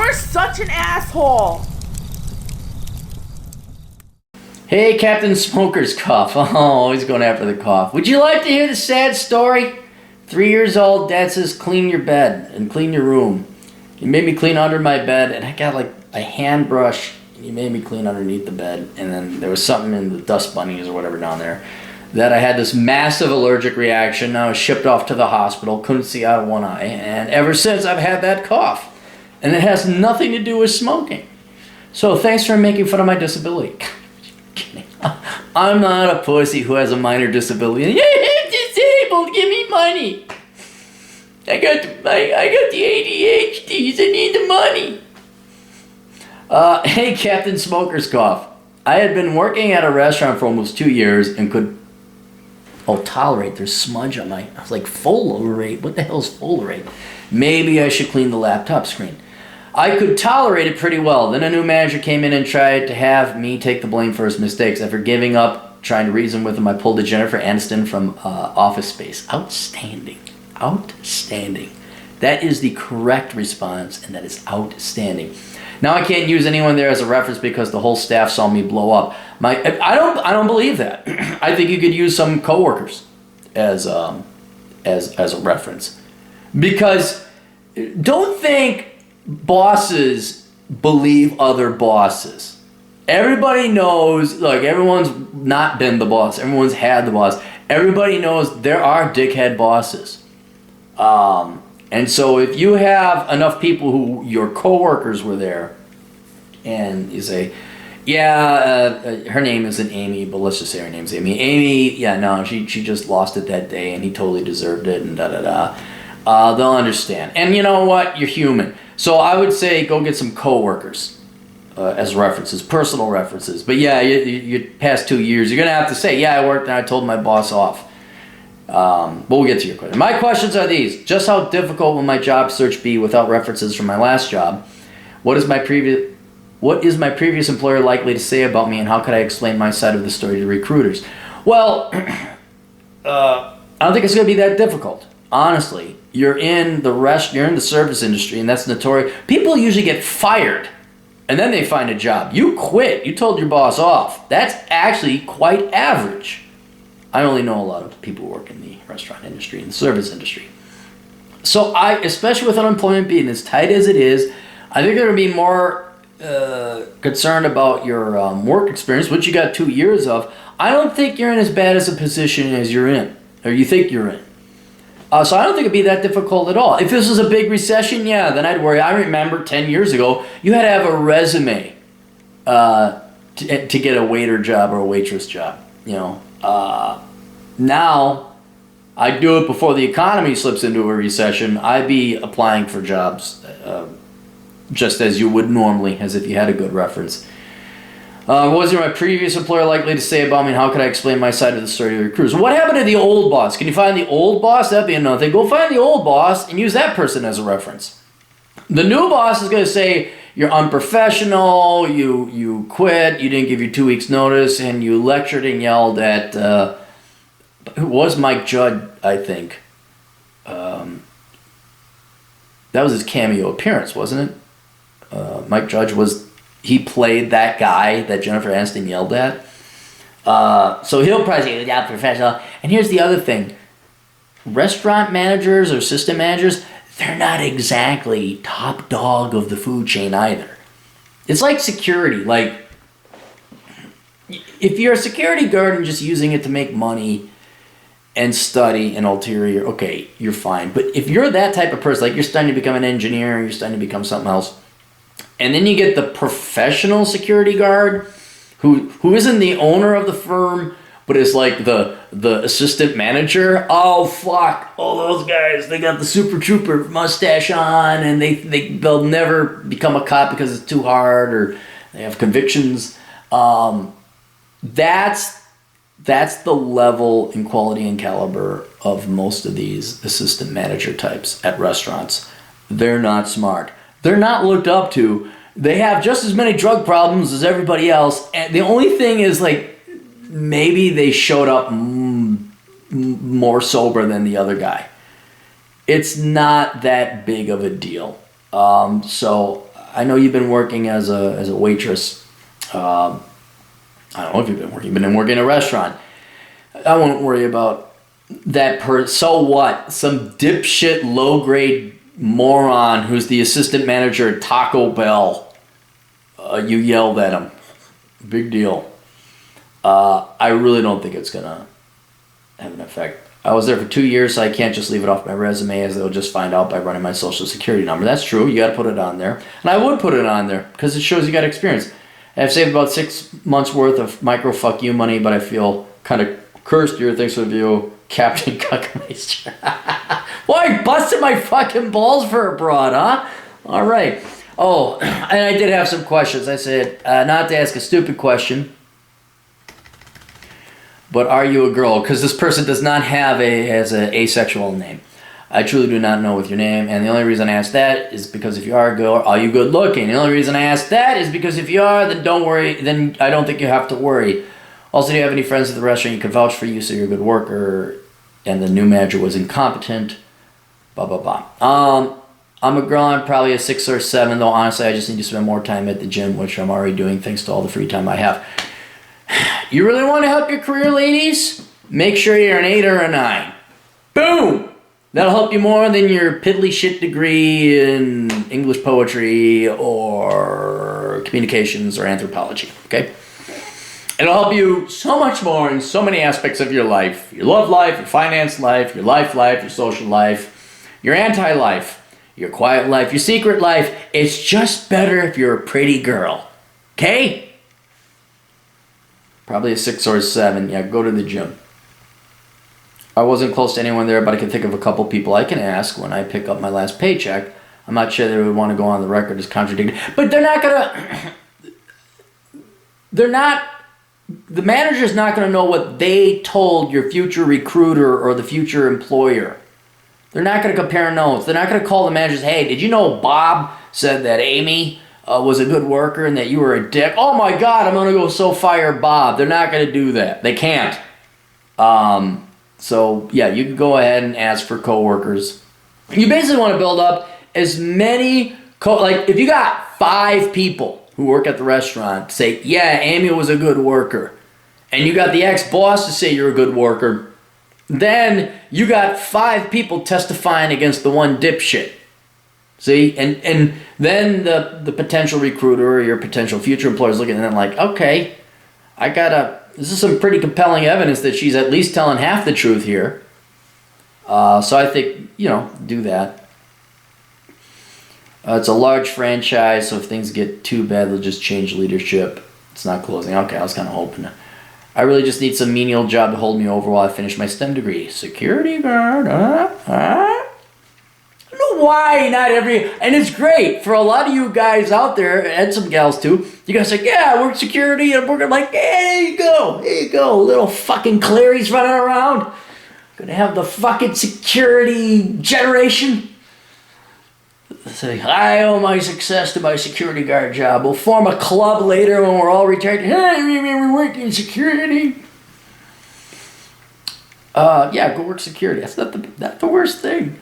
You're such an asshole. Hey, Captain Smoker's cough. Oh, always going after the cough. Would you like to hear the sad story? 3 years old, Dad says clean your bed and clean your room. He made me clean under my bed, and I got like a hand brush. He made me clean underneath the bed, and then there was something in the dust bunnies or whatever down there that I had this massive allergic reaction. I was shipped off to the hospital, couldn't see out of one eye, and ever since I've had that cough. And it has nothing to do with smoking. So thanks for making fun of my disability. I'm not a pussy who has a minor disability. Yeah, I'm disabled, give me money. I got the ADHDs, I need the money. Hey, Captain Smoker's cough. I had been working at a restaurant for almost 2 years and could tolerate. There's smudge on my, I was like, Folorate? What the hell is Folorate? Maybe I should clean the laptop screen. I could tolerate it pretty well. Then a new manager came in and tried to have me take the blame for his mistakes. After giving up, trying to reason with him, I pulled a Jennifer Aniston from Office Space. Outstanding. Outstanding. That is the correct response, and that is outstanding. Now I can't use anyone there as a reference because the whole staff saw me blow up. I don't believe that. I think you could use some coworkers as a reference, because don't think bosses believe other bosses. Everybody knows, like, everyone's not been the boss. Everyone's had the boss. Everybody knows there are dickhead bosses. And so if you have enough people who your coworkers were there, and you say, yeah, her name isn't Amy, but let's just say her name's Amy. Amy, yeah, no, she just lost it that day, and he totally deserved it, and da-da-da. They'll understand. And you know what? You're human. So I would say go get some coworkers as references, personal references. But yeah, you past 2 years, you're going to have to say, yeah, I worked and I told my boss off. But we'll get to your question. My questions are these. Just how difficult will my job search be without references from my last job? What is my previous employer likely to say about me, and how could I explain my side of the story to recruiters? Well, I don't think it's going to be that difficult. Honestly, you're in the service industry, and that's notorious. People usually get fired, and then they find a job. You quit. You told your boss off. That's actually quite average. I only know a lot of people who work in the restaurant industry and the service industry. So especially with unemployment being as tight as it is, I think they're going to be more concerned about your work experience, which you got 2 years of. I don't think you're in as bad as a position as you're in, or you think you're in. So I don't think it'd be that difficult at all. If this was a big recession, yeah, then I'd worry. I remember 10 years ago, you had to have a resume to get a waiter job or a waitress job. You know, now I do it before the economy slips into a recession. I'd be applying for jobs just as you would normally, as if you had a good reference. What was my previous employer likely to say about me, and how could I explain my side of the story to recruiters? What happened to the old boss? Can you find the old boss? That'd be another thing. Go find the old boss and use that person as a reference. The new boss is going to say you're unprofessional, you quit, you didn't give your 2 weeks notice, and you lectured and yelled at, who was Mike Judd, I think. That was his cameo appearance, wasn't it? Mike Judge he played that guy that Jennifer Aniston yelled at. So he'll probably say, yeah, professional. And here's the other thing. Restaurant managers or system managers, they're not exactly top dog of the food chain either. It's like security. Like, if you're a security guard and just using it to make money and study an ulterior, okay, you're fine. But if you're that type of person, like you're starting to become an engineer, you're starting to become something else, and then you get the professional security guard who isn't the owner of the firm, but is like the assistant manager. Oh, fuck. All those guys, they got the super trooper mustache on, and they'll never become a cop because it's too hard, or they have convictions. That's the level and quality and caliber of most of these assistant manager types at restaurants. They're not smart. They're not looked up to. They have just as many drug problems as everybody else. And the only thing is, like, maybe they showed up more sober than the other guy. It's not that big of a deal. So I know you've been working as a waitress. I don't know if you've been working. You've been working in a restaurant. I won't worry about that so what? Some dipshit low-grade moron who's the assistant manager at Taco Bell. You yelled at him. Big deal. I really don't think it's going to have an effect. I was there for 2 years, so I can't just leave it off my resume, as they'll just find out by running my social security number. That's true. You got to put it on there. And I would put it on there because it shows you got experience. I've saved about 6 months worth of micro fuck you money, but I feel kind of cursed here. Thanks for the video, Captain Cuckameister. Boy, busted my fucking balls for a broad, huh? All right. Oh, and I did have some questions. I said, not to ask a stupid question, but are you a girl? Because this person does not have an asexual name. I truly do not know with your name, and the only reason I ask that is because if you are a girl, are you good looking? The only reason I ask that is because if you are, then don't worry. Then I don't think you have to worry. Also, do you have any friends at the restaurant you can vouch for you, so you're a good worker, and the new manager was incompetent? Blah blah blah. I'm a girl. I'm probably a 6 or 7, though. Honestly, I just need to spend more time at the gym, which I'm already doing thanks to all the free time I have. You really want to help your career, ladies? Make sure you're an 8 or a 9. Boom! That'll help you more than your piddly shit degree in English poetry or communications or anthropology, okay? It'll help you so much more in so many aspects of your life. Your love life, your finance life, your life, your social life, your anti-life, your quiet life, your secret life. It's just better if you're a pretty girl, okay? Probably a 6 or a 7. Yeah, go to the gym. I wasn't close to anyone there, but I can think of a couple people I can ask when I pick up my last paycheck. I'm not sure they would want to go on the record as contradicting. But they're not going to... The manager's not going to know what they told your future recruiter or the future employer. They're not going to compare notes. They're not going to call the managers, hey, did you know Bob said that Amy was a good worker and that you were a dick? Oh my God, I'm going to go so fire Bob. They're not going to do that. They can't. So, yeah, you can go ahead and ask for coworkers. You basically want to build up as many, like if you got 5 people who work at the restaurant say, yeah, Amy was a good worker, and you got the ex-boss to say you're a good worker, then you got 5 people testifying against the one dipshit. See? And then the potential recruiter or your potential future employer is looking at them like, okay, this is some pretty compelling evidence that she's at least telling half the truth here. So I think, do that. It's a large franchise, so if things get too bad, they'll just change leadership. It's not closing. Okay, I was kind of hoping. I really just need some menial job to hold me over while I finish my STEM degree. Security guard, I don't know why not every... And it's great for a lot of you guys out there, and some gals too. You guys like, yeah, I work security, and I'm like, hey, there you go. Little fucking Clary's running around. Gonna have the fucking security generation. Say, I owe my success to my security guard job. We'll form a club later when we're all retired. Hey, we work in security. Yeah, go work security. That's not the worst thing.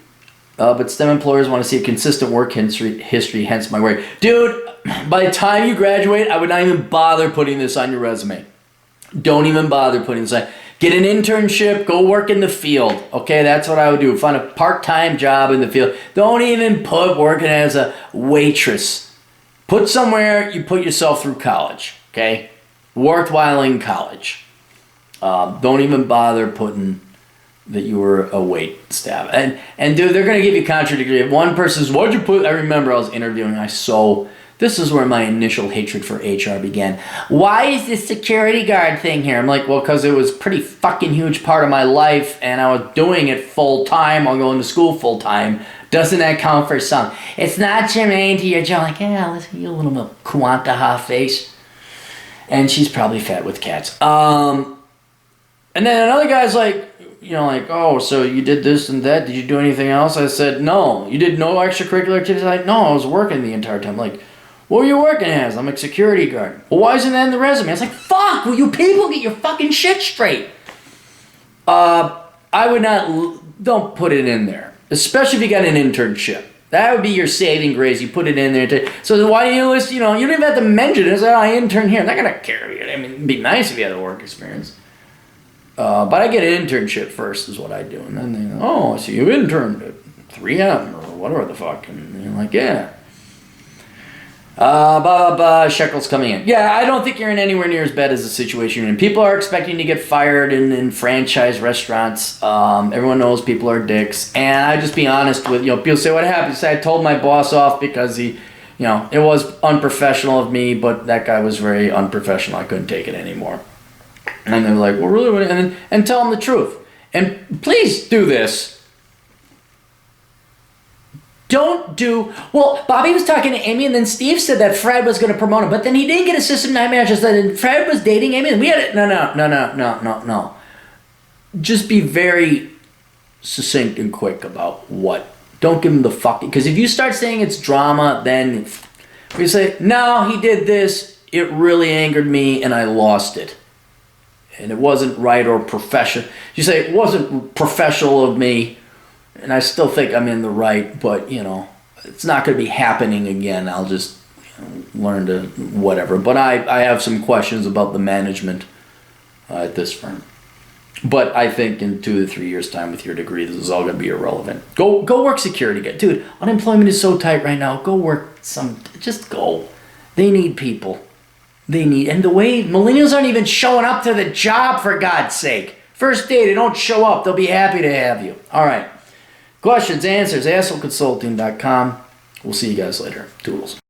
But STEM employers want to see a consistent work history, hence my worry. Dude, by the time you graduate, I would not even bother putting this on your resume. Don't even bother putting this on. Get an internship, go work in the field. Okay, that's what I would do. Find a part-time job in the field. Don't even put working as a waitress. Put somewhere you put yourself through college, okay? Worked while in college. Don't even bother putting that you were a wait staff. And dude, they're going to give you contradictory. If one person's, what'd you put? I remember I was interviewing, this is where my initial hatred for HR began. Why is this security guard thing here? I'm like, well, because it was a pretty fucking huge part of my life, and I was doing it full time while going to school full time. Doesn't that count for some? It's not germane to your job. Like, yeah, listen, you little Quantaha face. And she's probably fat with cats. And then another guy's like, oh, so you did this and that. Did you do anything else? I said, no. You did no extracurricular activities? Like, no, I was working the entire time. Like, what were you working as? I'm a security guard. Well, why isn't that in the resume? I was like, fuck, will you people get your fucking shit straight? I would not, don't put it in there. Especially if you got an internship. That would be your saving grace. You put it in there. So why do you list? You don't even have to mention it. It's like, I intern here. I'm not gonna carry it. I mean, it'd be nice if you had a work experience. But I get an internship first, is what I do, and then they, oh, so you interned at 3M or whatever the fuck, and you're like, yeah. Shekels coming in. Yeah, I don't think you're in anywhere near as bad as the situation you're in. People are expecting to get fired in franchise restaurants. Everyone knows people are dicks. And I just be honest with, people say, what happened? Say, I told my boss off because he, it was unprofessional of me, but that guy was very unprofessional. I couldn't take it anymore. And they're like, well, really? And tell them the truth. And please do this. Don't do... Well, Bobby was talking to Amy, and then Steve said that Fred was going to promote him, but then he didn't get assistant night manager. So Fred was dating Amy, and we had it. No. Just be very succinct and quick about what. Don't give him the fucking... Because if you start saying it's drama, then if you say, no, he did this, it really angered me, and I lost it. And it wasn't right or professional. You say, it wasn't professional of me, and I still think I'm in the right, but, it's not going to be happening again. I'll just learn to whatever. But I have some questions about the management at this firm. But I think in 2 to 3 years' time with your degree, this is all going to be irrelevant. Go work security. Dude, unemployment is so tight right now. Go work just go. They need people. And the way millennials aren't even showing up to the job, for God's sake. First day, they don't show up. They'll be happy to have you. All right. Questions, answers, assholeconsulting.com. We'll see you guys later. Toodles.